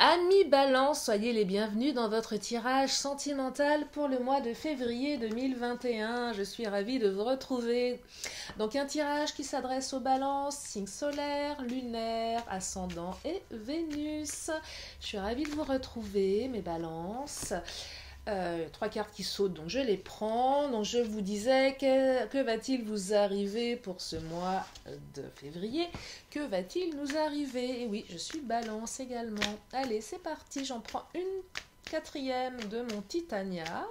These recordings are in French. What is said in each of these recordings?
Amis Balance, soyez les bienvenus dans votre tirage sentimental pour le mois de février 2021. Je suis ravie de vous retrouver. Donc un tirage qui s'adresse aux balances, signes solaires, lunaires, ascendant et Vénus. Je suis ravie de vous retrouver, mes balances. Trois cartes qui sautent, donc je les prends. Donc je vous disais, que va-t-il vous arriver pour ce mois de février? Que va-t-il nous arriver? Et oui, je suis balance également. Allez, c'est parti, j'en prends une quatrième de mon Titania.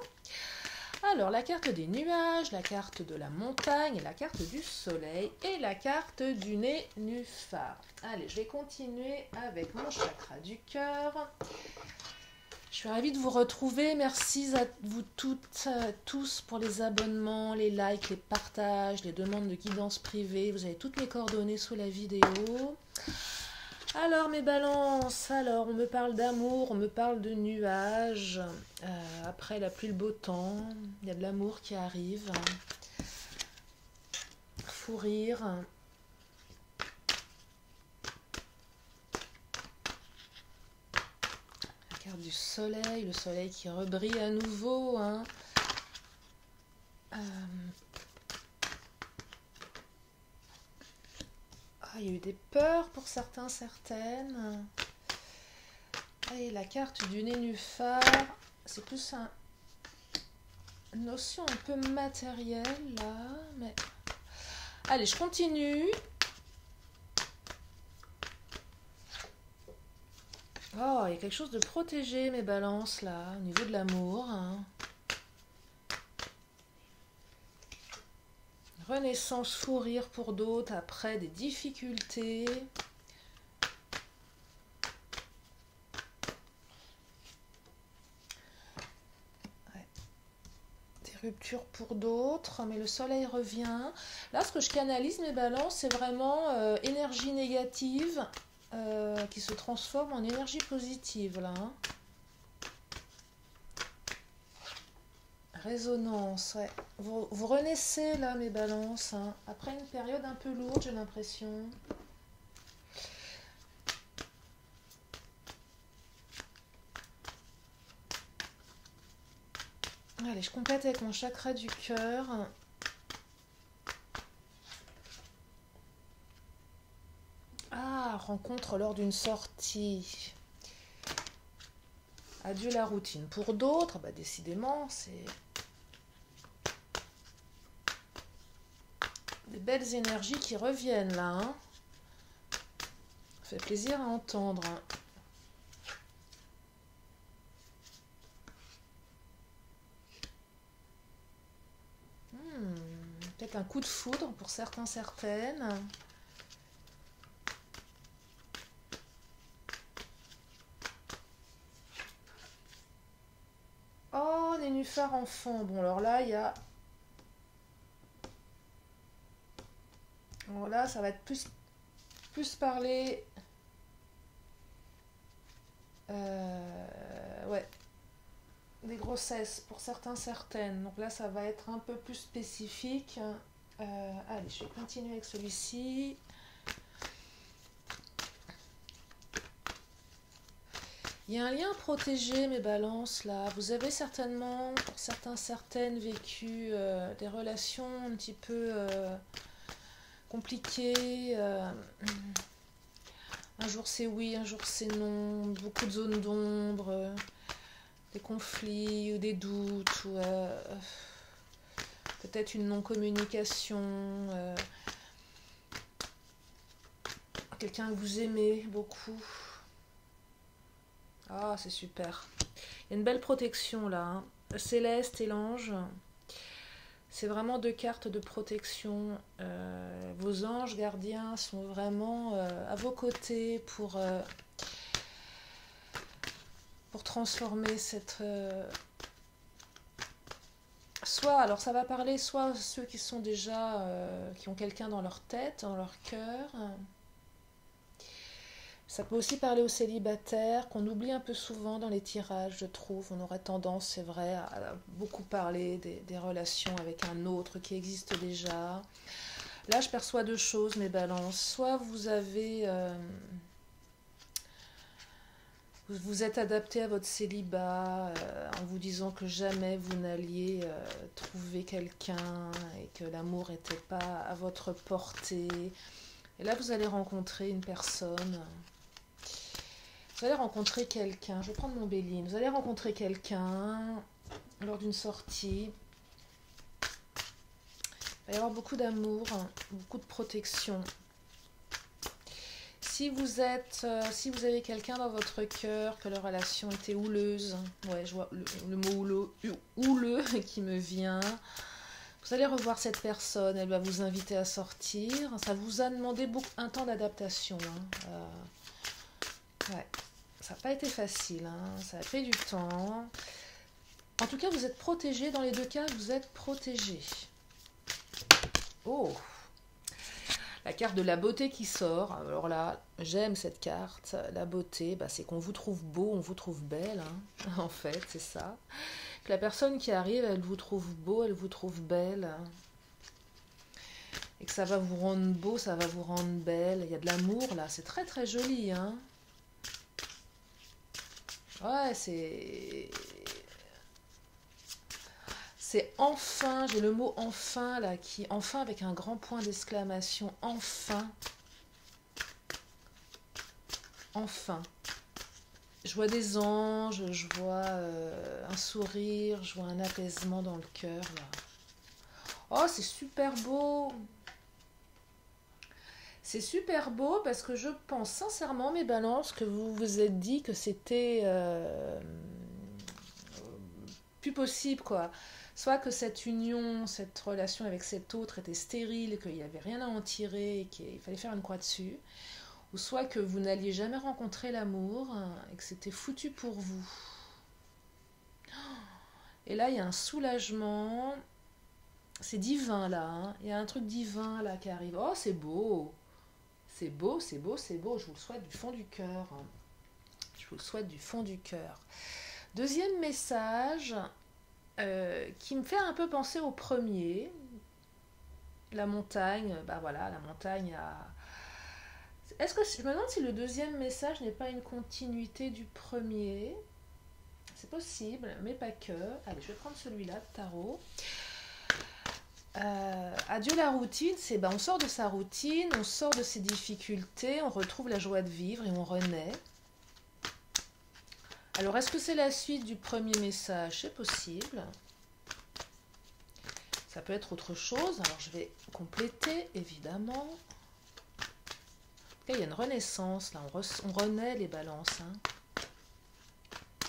Alors, la carte des nuages, la carte de la montagne, la carte du soleil et la carte du nénuphar. Allez, je vais continuer avec mon chakra du cœur. Je suis ravie de vous retrouver. Merci à vous toutes, tous pour les abonnements, les likes, les partages, les demandes de guidance privée. Vous avez toutes mes coordonnées sous la vidéo. Alors mes balances, alors on me parle d'amour, on me parle de nuages. Après la pluie, le beau temps, il y a de l'amour qui arrive. Fou rire. Carte du soleil, le soleil qui rebrille à nouveau. Hein. Il y a eu des peurs pour certains, certaines. Et la carte du nénuphar, c'est plus une notion un peu matérielle là. Mais... Allez, je continue. Oh, il y a quelque chose de protégé, mes balances, là, au niveau de l'amour. Hein. Renaissance, fou rire pour d'autres après des difficultés. Ouais. Des ruptures pour d'autres, mais le soleil revient. Là, ce que je canalise, mes balances, c'est vraiment énergie négative. Qui se transforme en énergie positive là. Hein. Résonance, ouais. Vous renaissez là mes balances, hein. Après une période un peu lourde, j'ai l'impression. Allez, je complète avec mon chakra du cœur. Rencontre lors d'une sortie. Adieu la routine. Pour d'autres, bah décidément, c'est des belles énergies qui reviennent là. Hein. Ça fait plaisir à entendre. Peut-être un coup de foudre pour certains, certaines. Oh, nénuphar enfant. Bon, alors là, il y a... Alors là, ça va être plus parler... Ouais. Des grossesses pour certains, certaines. Donc là, ça va être un peu plus spécifique. Allez, je vais continuer avec celui-ci. Il y a un lien protégé, mes balances, là. Vous avez certainement, pour certains, certaines, vécu des relations un petit peu compliquées. Un jour c'est oui, un jour c'est non. Beaucoup de zones d'ombre, des conflits ou des doutes, ou peut-être une non-communication. Quelqu'un que vous aimez beaucoup. Ah, c'est super. Il y a une belle protection là. Hein. Le céleste et l'ange. C'est vraiment deux cartes de protection. Vos anges gardiens sont vraiment à vos côtés pour transformer cette... Soit, alors ça va parler soit ceux qui sont déjà... qui ont quelqu'un dans leur tête, dans leur cœur... Ça peut aussi parler aux célibataires, qu'on oublie un peu souvent dans les tirages, je trouve. On aurait tendance, c'est vrai, à beaucoup parler des relations avec un autre qui existe déjà. Là, je perçois deux choses, mes balances. Soit vous Vous vous êtes adapté à votre célibat en vous disant que jamais vous n'alliez trouver quelqu'un et que l'amour n'était pas à votre portée. Et là, vous allez rencontrer une personne. Vous allez rencontrer quelqu'un. Je vais prendre mon Béline. Vous allez rencontrer quelqu'un lors d'une sortie. Il va y avoir beaucoup d'amour, beaucoup de protection. Si vous avez quelqu'un dans votre cœur, que la relation était houleuse, ouais, je vois le mot houleux qui me vient, vous allez revoir cette personne, elle va vous inviter à sortir. Ça vous a demandé un temps d'adaptation. Ouais, ça n'a pas été facile, ça a pris du temps. En tout cas, vous êtes protégé, dans les deux cas, vous êtes protégé. Oh! La carte de la beauté qui sort, alors là, j'aime cette carte. La beauté, c'est qu'on vous trouve beau, on vous trouve belle, en fait, c'est ça. Que la personne qui arrive, elle vous trouve beau, elle vous trouve belle. Et que ça va vous rendre beau, ça va vous rendre belle. Il y a de l'amour, là, c'est très très joli, Ouais, c'est enfin, j'ai le mot enfin là, enfin avec un grand point d'exclamation, enfin. Enfin. Je vois des anges, je vois un sourire, je vois un apaisement dans le cœur là. Oh, c'est super beau! C'est super beau parce que je pense sincèrement, mes balances, que vous vous êtes dit que c'était plus possible, quoi. Soit que cette union, cette relation avec cet autre était stérile, qu'il n'y avait rien à en tirer et qu'il fallait faire une croix dessus. Ou soit que vous n'alliez jamais rencontrer l'amour et que c'était foutu pour vous. Et là, il y a un soulagement. C'est divin, là. Il y a un truc divin, là, qui arrive. Oh, c'est beau. C'est beau, c'est beau, c'est beau. Je vous le souhaite du fond du cœur. Je vous le souhaite du fond du cœur. Deuxième message qui me fait un peu penser au premier. La montagne, voilà, la montagne a... Est-ce que je me demande si le deuxième message n'est pas une continuité du premier? C'est possible, mais pas que. Allez, je vais prendre celui-là de tarot. Adieu la routine, c'est on sort de sa routine, on sort de ses difficultés, on retrouve la joie de vivre et on renaît. Alors, est-ce que c'est la suite du premier message? C'est possible. Ça peut être autre chose. Alors, je vais compléter, évidemment. Il y a une renaissance, là. On renaît, les balances.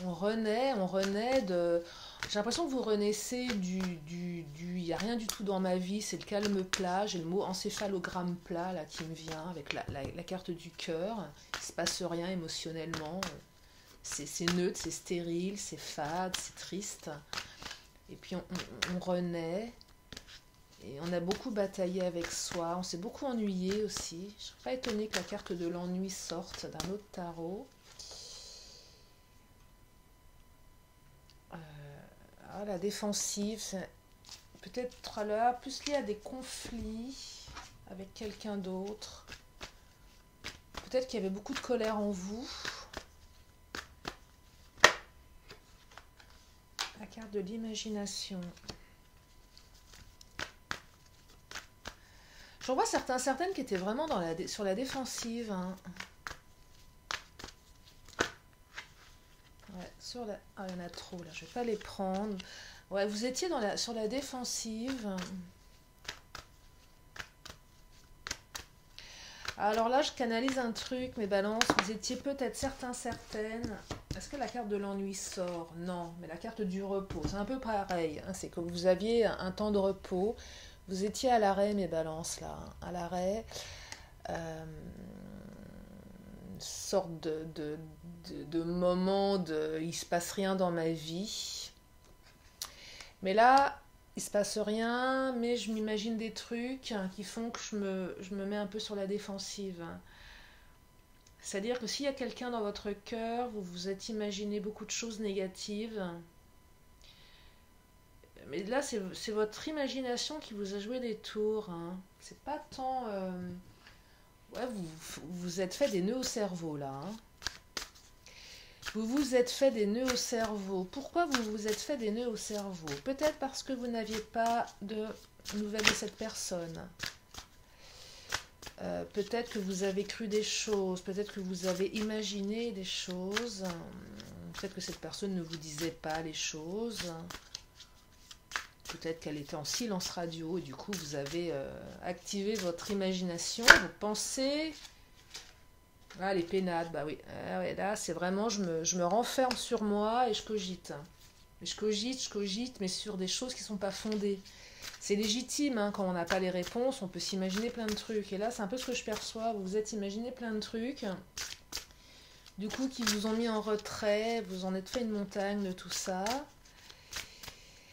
On renaît de... J'ai l'impression que vous renaissez il n'y a rien du tout dans ma vie, c'est le calme plat. J'ai le mot encéphalogramme plat, là, qui me vient, avec la carte du cœur. Il ne se passe rien émotionnellement. C'est neutre, c'est stérile, c'est fade, c'est triste. Et puis on renaît. Et on a beaucoup bataillé avec soi. On s'est beaucoup ennuyé aussi. Je ne serais pas étonnée que la carte de l'ennui sorte d'un autre tarot. La défensive, c'est peut-être là plus lié à des conflits avec quelqu'un d'autre. Peut-être qu'il y avait beaucoup de colère en vous. La carte de l'imagination. J'en vois certaines qui étaient vraiment sur la défensive. Ouais, il y en a trop là, je vais pas les prendre. Ouais, vous étiez sur la défensive. Alors là, je canalise un truc, mes balances. Vous étiez peut-être certaines. Est-ce que la carte de l'ennui sort? Non, mais la carte du repos, c'est un peu pareil. C'est que vous aviez un temps de repos. Vous étiez à l'arrêt, mes balances, là. À l'arrêt. Une sorte de moment de... Il se passe rien dans ma vie. Mais là, il se passe rien, mais je m'imagine des trucs qui font que je me mets un peu sur la défensive. C'est-à-dire que s'il y a quelqu'un dans votre cœur, vous vous êtes imaginé beaucoup de choses négatives. Mais là, c'est votre imagination qui vous a joué des tours. C'est pas tant... Ouais, vous êtes fait des nœuds au cerveau, là. Vous vous êtes fait des nœuds au cerveau. Pourquoi vous vous êtes fait des nœuds au cerveau? Peut-être parce que vous n'aviez pas de nouvelles de cette personne. Peut-être que vous avez cru des choses. Peut-être que vous avez imaginé des choses. Peut-être que cette personne ne vous disait pas les choses. Peut-être qu'elle était en silence radio et du coup vous avez activé votre imagination, vos pensées. Ah, les pénates, bah oui. Ah, ouais, là, c'est vraiment, je me renferme sur moi et je cogite. Je cogite, mais sur des choses qui ne sont pas fondées. C'est légitime, hein, quand on n'a pas les réponses, on peut s'imaginer plein de trucs. Et là, c'est un peu ce que je perçois. Vous vous êtes imaginé plein de trucs, du coup, qui vous ont mis en retrait, vous en êtes fait une montagne de tout ça.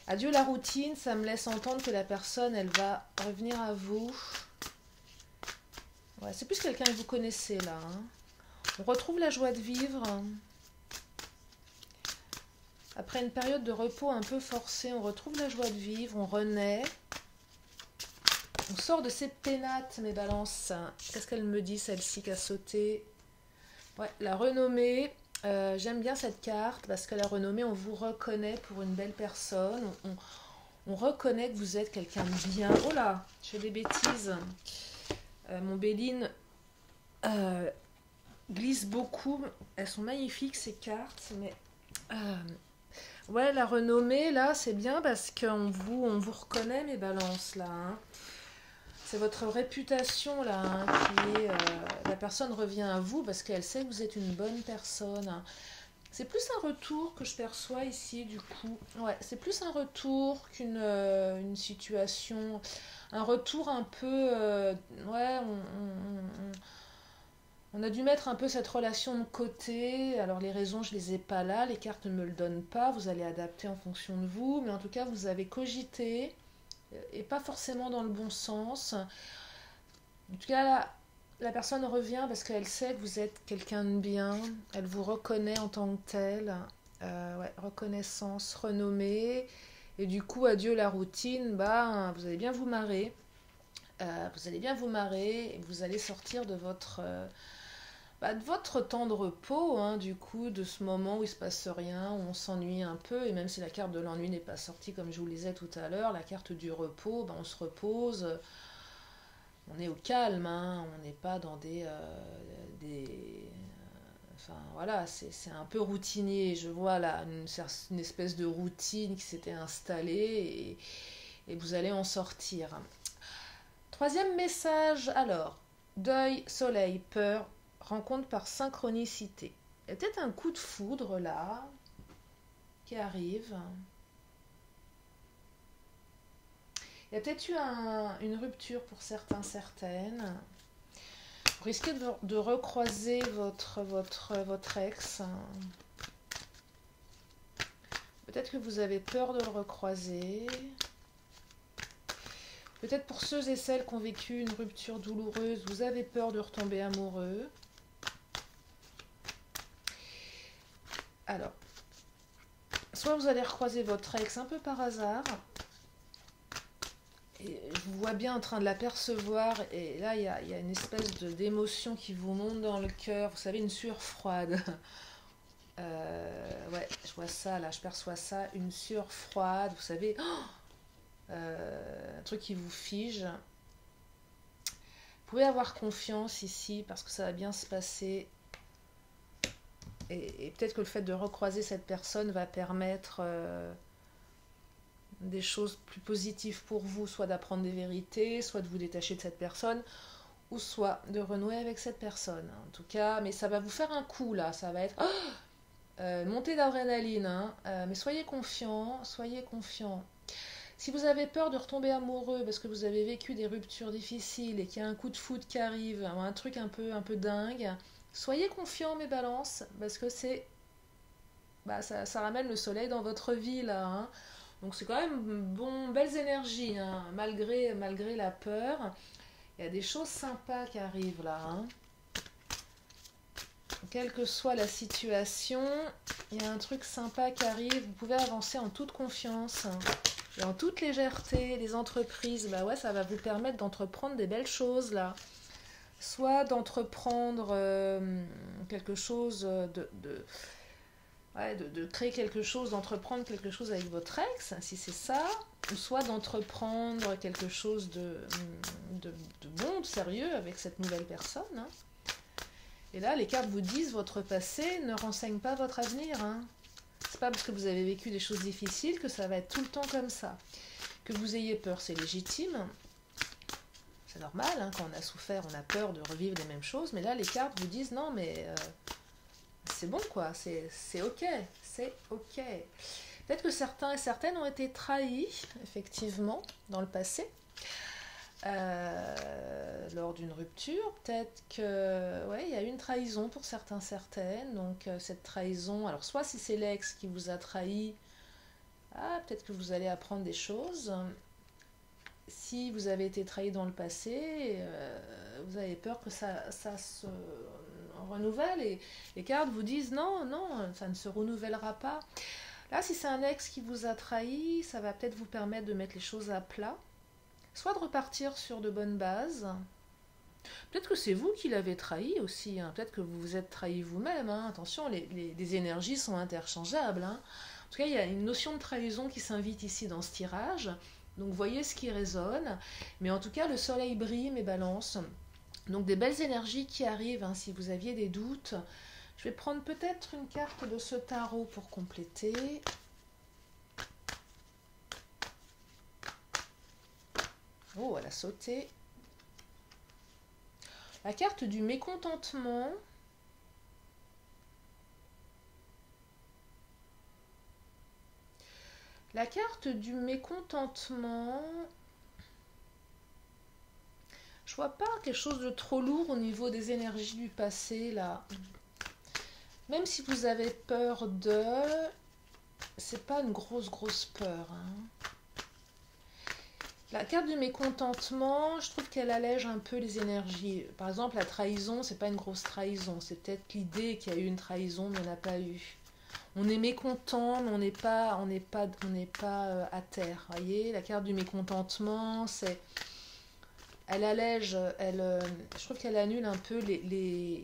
Adieu la routine, ça me laisse entendre que la personne, elle va revenir à vous. Ouais, c'est plus quelqu'un que vous connaissez, là. Hein. On retrouve la joie de vivre. Après une période de repos un peu forcée, on retrouve la joie de vivre, on renaît. On sort de ces pénates, mes balances. Qu'est-ce qu'elle me dit, celle-ci, qui a sauté? Ouais, la renommée. J'aime bien cette carte parce que la renommée, on vous reconnaît pour une belle personne. On reconnaît que vous êtes quelqu'un de bien. Oh là, je fais des bêtises. Mon Béline glisse beaucoup. Elles sont magnifiques, ces cartes. Mais ouais, la renommée, là, c'est bien parce qu'on vous reconnaît, mes balances, là. Hein. C'est votre réputation, là, hein, qui est... la personne revient à vous parce qu'elle sait que vous êtes une bonne personne. Hein. C'est plus un retour que je perçois ici, du coup. Ouais, c'est plus un retour qu'une une situation... Un retour un peu... ouais, on a dû mettre un peu cette relation de côté. Alors les raisons, je les ai pas là. Les cartes ne me le donnent pas. Vous allez adapter en fonction de vous. Mais en tout cas, vous avez cogité. Et pas forcément dans le bon sens. En tout cas, la personne revient parce qu'elle sait que vous êtes quelqu'un de bien. Elle vous reconnaît en tant que tel. Ouais, reconnaissance, renommée. Et du coup, adieu la routine. Bah, vous allez bien vous marrer. Vous allez bien vous marrer. Et vous allez sortir de votre temps de repos, hein, du coup, de ce moment où il se passe rien, où on s'ennuie un peu, et même si la carte de l'ennui n'est pas sortie, comme je vous le disais tout à l'heure, la carte du repos, on se repose, on est au calme, hein, on n'est pas dans enfin voilà, c'est un peu routinier, je vois là une espèce de routine qui s'était installée, et vous allez en sortir. Troisième message, alors, deuil, soleil, peur, rencontre par synchronicité. Il y a peut-être un coup de foudre là qui arrive. Il y a peut-être eu une rupture pour certains, certaines. Vous risquez de recroiser votre ex. Peut-être que vous avez peur de le recroiser. Peut-être pour ceux et celles qui ont vécu une rupture douloureuse, vous avez peur de retomber amoureux. Alors, soit vous allez recroiser votre ex un peu par hasard, et je vous vois bien en train de l'apercevoir, et là il y a une espèce d'émotion qui vous monte dans le cœur, vous savez, une sueur froide. Ouais, je vois ça, là, je perçois ça, une sueur froide, vous savez, un truc qui vous fige. Vous pouvez avoir confiance ici, parce que ça va bien se passer. Et peut-être que le fait de recroiser cette personne va permettre des choses plus positives pour vous, soit d'apprendre des vérités, soit de vous détacher de cette personne, ou soit de renouer avec cette personne. En tout cas, mais ça va vous faire un coup là, ça va être montée d'adrénaline, hein, mais soyez confiants, soyez confiants. Si vous avez peur de retomber amoureux parce que vous avez vécu des ruptures difficiles et qu'il y a un coup de foudre qui arrive, un truc un peu dingue, soyez confiants, mes balances, parce que ça ramène le soleil dans votre vie là. Hein. Donc c'est quand même belles énergies, hein, malgré la peur. Il y a des choses sympas qui arrivent là. Hein. Quelle que soit la situation, il y a un truc sympa qui arrive. Vous pouvez avancer en toute confiance et en toute légèreté. Les entreprises, bah ouais, ça va vous permettre d'entreprendre des belles choses là. Soit d'entreprendre quelque chose ouais, de créer quelque chose, d'entreprendre quelque chose avec votre ex, si c'est ça, ou soit d'entreprendre quelque chose de bon, de sérieux avec cette nouvelle personne. Hein. Et là, les cartes vous disent, votre passé ne renseigne pas votre avenir. Hein. C'est pas parce que vous avez vécu des choses difficiles que ça va être tout le temps comme ça. Que vous ayez peur, c'est légitime. C'est normal, hein, quand on a souffert, on a peur de revivre les mêmes choses. Mais là, les cartes vous disent, non, mais c'est bon, quoi. C'est ok. C'est ok. Peut-être que certains et certaines ont été trahis, effectivement, dans le passé. Lors d'une rupture, peut-être que ouais, il y a eu une trahison pour certains, certaines. Donc cette trahison, alors soit si c'est l'ex qui vous a trahi, peut-être que vous allez apprendre des choses. Si vous avez été trahi dans le passé, vous avez peur que ça se renouvelle et les cartes vous disent non, non, ça ne se renouvellera pas. Là, si c'est un ex qui vous a trahi, ça va peut-être vous permettre de mettre les choses à plat. Soit de repartir sur de bonnes bases. Peut-être que c'est vous qui l'avez trahi aussi. Hein. Peut-être que vous vous êtes trahi vous-même. Hein. Attention, les énergies sont interchangeables. Hein. En tout cas, il y a une notion de trahison qui s'invite ici dans ce tirage. Donc, voyez ce qui résonne. Mais en tout cas, le soleil brille, mes balances. Donc, des belles énergies qui arrivent. Hein, si vous aviez des doutes. Je vais prendre peut-être une carte de ce tarot pour compléter. Oh, elle a sauté. La carte du mécontentement. La carte du mécontentement. Je vois pas quelque chose de trop lourd au niveau des énergies du passé, là. Même si vous avez peur de... C'est pas une grosse peur, hein. La carte du mécontentement, je trouve qu'elle allège un peu les énergies. Par exemple, la trahison, c'est pas une grosse trahison. C'est peut-être l'idée qu'il y a eu une trahison, mais il n'y en a pas eu. On est mécontent, mais on n'est pas à terre. Voyez, la carte du mécontentement, c'est... Elle allège, je trouve qu'elle annule un peu les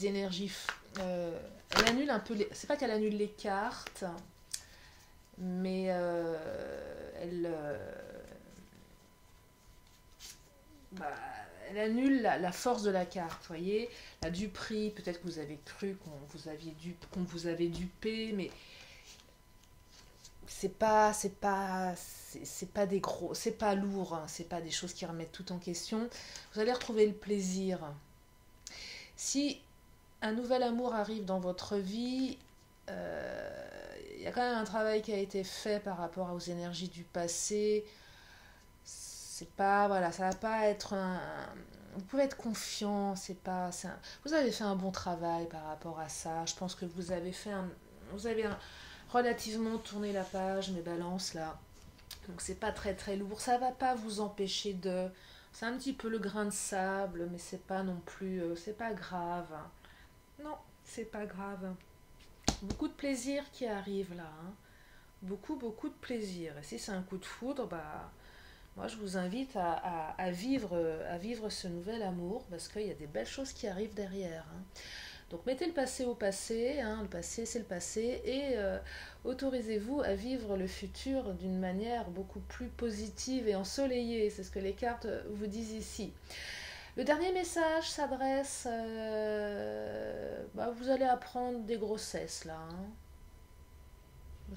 énergies. Elle annule un peu les... C'est pas qu'elle annule les cartes, mais elle annule la force de la carte, voyez, la duperie, peut-être que vous avez cru qu'on vous avait dupé, mais c'est pas des gros, c'est pas lourd, hein, c'est pas des choses qui remettent tout en question. Vous allez retrouver le plaisir. Si un nouvel amour arrive dans votre vie, il y a quand même un travail qui a été fait par rapport aux énergies du passé. C'est pas, voilà, ça va pas être vous pouvez être confiant, vous avez fait un bon travail par rapport à ça. Je pense que vous avez relativement tourné la page, mes balances là. Donc c'est pas très lourd, ça va pas vous empêcher c'est un petit peu le grain de sable, mais c'est pas non plus, c'est pas grave. Non, c'est pas grave. Beaucoup de plaisir qui arrive là, hein. Beaucoup de plaisir. Et si c'est un coup de foudre, moi, je vous invite à vivre ce nouvel amour parce qu'il y a des belles choses qui arrivent derrière. Hein. Donc, mettez le passé au passé. Hein, le passé, c'est le passé. Et autorisez-vous à vivre le futur d'une manière beaucoup plus positive et ensoleillée. C'est ce que les cartes vous disent ici. Le dernier message s'adresse... vous allez apprendre des grossesses, là. Hein.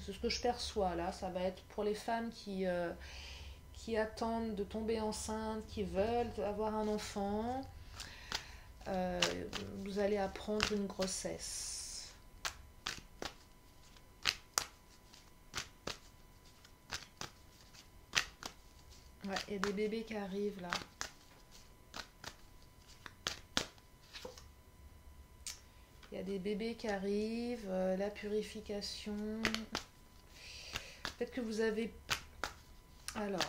C'est ce que je perçois, là. Ça va être pour les femmes qui attendent de tomber enceinte, qui veulent avoir un enfant. Vous allez apprendre une grossesse. Ouais, il y a des bébés qui arrivent là. Il y a des bébés qui arrivent, la purification. Peut-être que vous avez... Alors...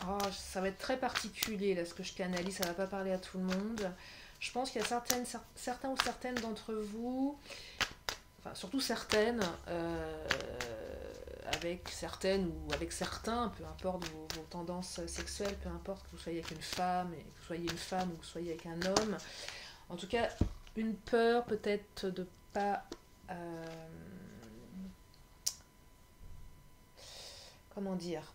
Oh, ça va être très particulier là, ce que je canalise, ça ne va pas parler à tout le monde. Je pense qu'il y a certains ou certaines d'entre vous, enfin surtout certaines, avec certaines ou avec certains, peu importe vos tendances sexuelles, peu importe que vous soyez avec une femme, et que vous soyez une femme ou que vous soyez avec un homme. En tout cas, une peur peut-être de pas... euh, comment dire?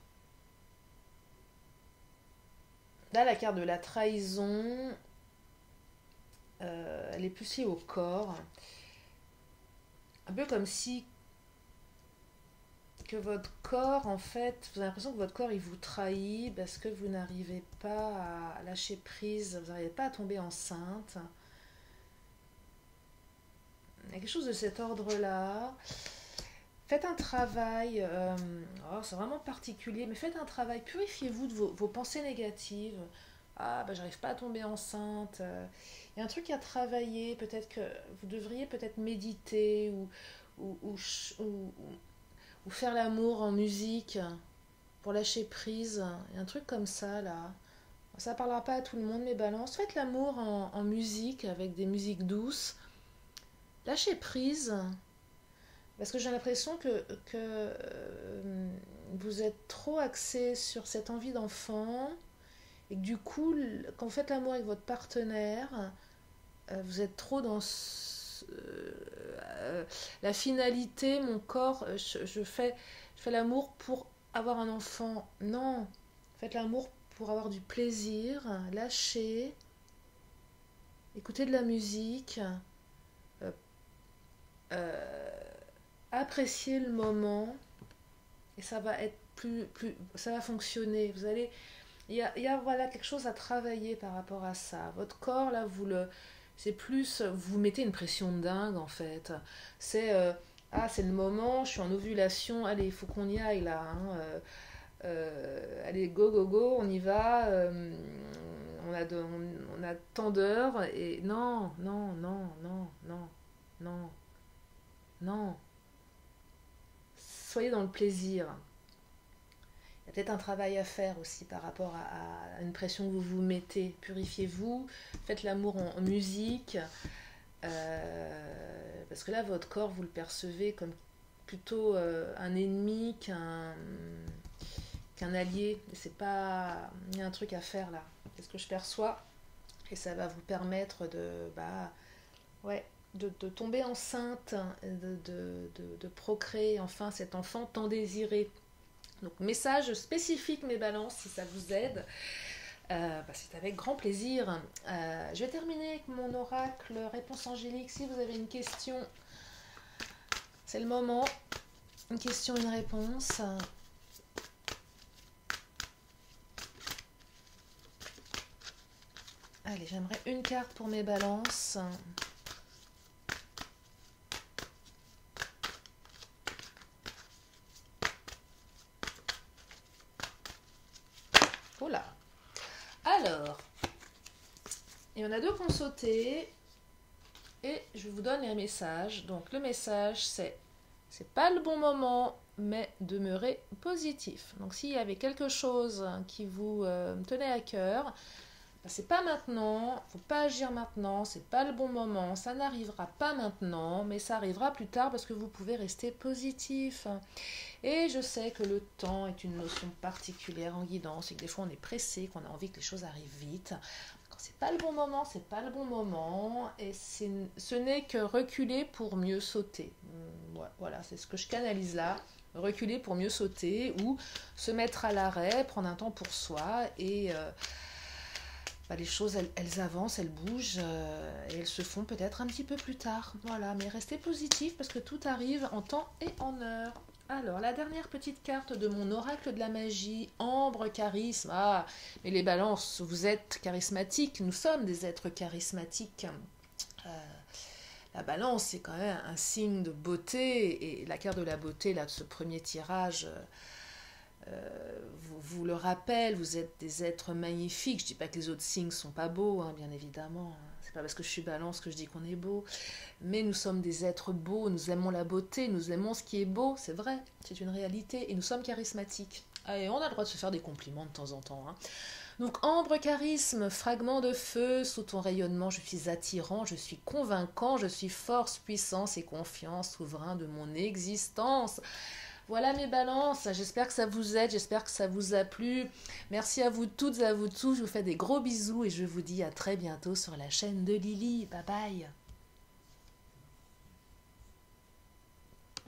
Là, la carte de la trahison, elle est plus liée au corps. Un peu comme si que votre corps, en fait, vous avez l'impression que votre corps, il vous trahit parce que vous n'arrivez pas à lâcher prise, vous n'arrivez pas à tomber enceinte. Il y a quelque chose de cet ordre-là. Faites un travail, c'est vraiment particulier, mais faites un travail, purifiez-vous de vos pensées négatives. Ah, bah, j'arrive pas à tomber enceinte. Il y a un truc à travailler, peut-être que vous devriez peut-être méditer ou, ou, ou- ou faire l'amour en musique pour lâcher prise. Il y a un truc comme ça, là. Ça parlera pas à tout le monde, mais balance. Faites l'amour en musique, avec des musiques douces. Lâchez prise. Parce que j'ai l'impression que vous êtes trop axé sur cette envie d'enfant et que du coup, quand vous faites l'amour avec votre partenaire, vous êtes trop dans la finalité, mon corps, je fais l'amour pour avoir un enfant. Non, faites l'amour pour avoir du plaisir, lâcher, écouter de la musique, euh, euh, apprécier le moment et ça va être ça va fonctionner. Vous allez, il y a voilà quelque chose à travailler par rapport à ça. Votre corps là, c'est plus, vous mettez une pression de dingue en fait. C'est c'est le moment, je suis en ovulation, allez, il faut qu'on y aille là. Hein, allez, go go go, on y va. On a tant d'heures et non non non non non non non. Soyez dans le plaisir. Il y a peut-être un travail à faire aussi par rapport à une pression que vous vous mettez. Purifiez-vous, faites l'amour en musique, parce que là, votre corps, vous le percevez comme plutôt un ennemi qu'un allié. Et c'est pas... Il y a un truc à faire là. C'est ce que je perçois. Et ça va vous permettre ouais, de tomber enceinte, de procréer enfin cet enfant tant désiré. Donc message spécifique mes balances si ça vous aide. C'est avec grand plaisir. Je vais terminer avec mon oracle réponse angélique. Si vous avez une question, c'est le moment. Une question, une réponse. Allez, j'aimerais une carte pour mes balances. Oula. Alors, il y en a deux qui ont sauté. Et je vous donne les messages. Donc le message c'est pas le bon moment, mais demeurez positif. Donc s'il y avait quelque chose qui vous tenait à cœur, c'est pas maintenant, faut pas agir maintenant, c'est pas le bon moment, ça n'arrivera pas maintenant, mais ça arrivera plus tard parce que vous pouvez rester positif. Et je sais que le temps est une notion particulière en guidance et que des fois on est pressé, qu'on a envie que les choses arrivent vite. Quand c'est pas le bon moment, c'est pas le bon moment et ce n'est que reculer pour mieux sauter. Voilà, c'est ce que je canalise là. Reculer pour mieux sauter ou se mettre à l'arrêt, prendre un temps pour soi et les choses, elles avancent, elles bougent et elles se font peut-être un petit peu plus tard. Voilà, mais restez positif parce que tout arrive en temps et en heure. Alors, la dernière petite carte de mon oracle de la magie, Ambre Charisme. Ah, mais les balances, vous êtes charismatiques, nous sommes des êtres charismatiques. La balance, c'est quand même un signe de beauté et la carte de la beauté, là, de ce premier tirage... vous le rappelle, vous êtes des êtres magnifiques. Je dis pas que les autres signes sont pas beaux, hein, bien évidemment. C'est pas parce que je suis balance que je dis qu'on est beau. Mais nous sommes des êtres beaux, nous aimons la beauté, nous aimons ce qui est beau, c'est vrai, c'est une réalité. Et nous sommes charismatiques. Et on a le droit de se faire des compliments de temps en temps. Hein. Donc ambre charisme, fragment de feu, sous ton rayonnement je suis attirant, je suis convaincant, je suis force, puissance et confiance, souverain de mon existence. Voilà mes balances, j'espère que ça vous aide, j'espère que ça vous a plu. Merci à vous toutes et à vous tous, je vous fais des gros bisous et je vous dis à très bientôt sur la chaîne de Lily. Bye bye.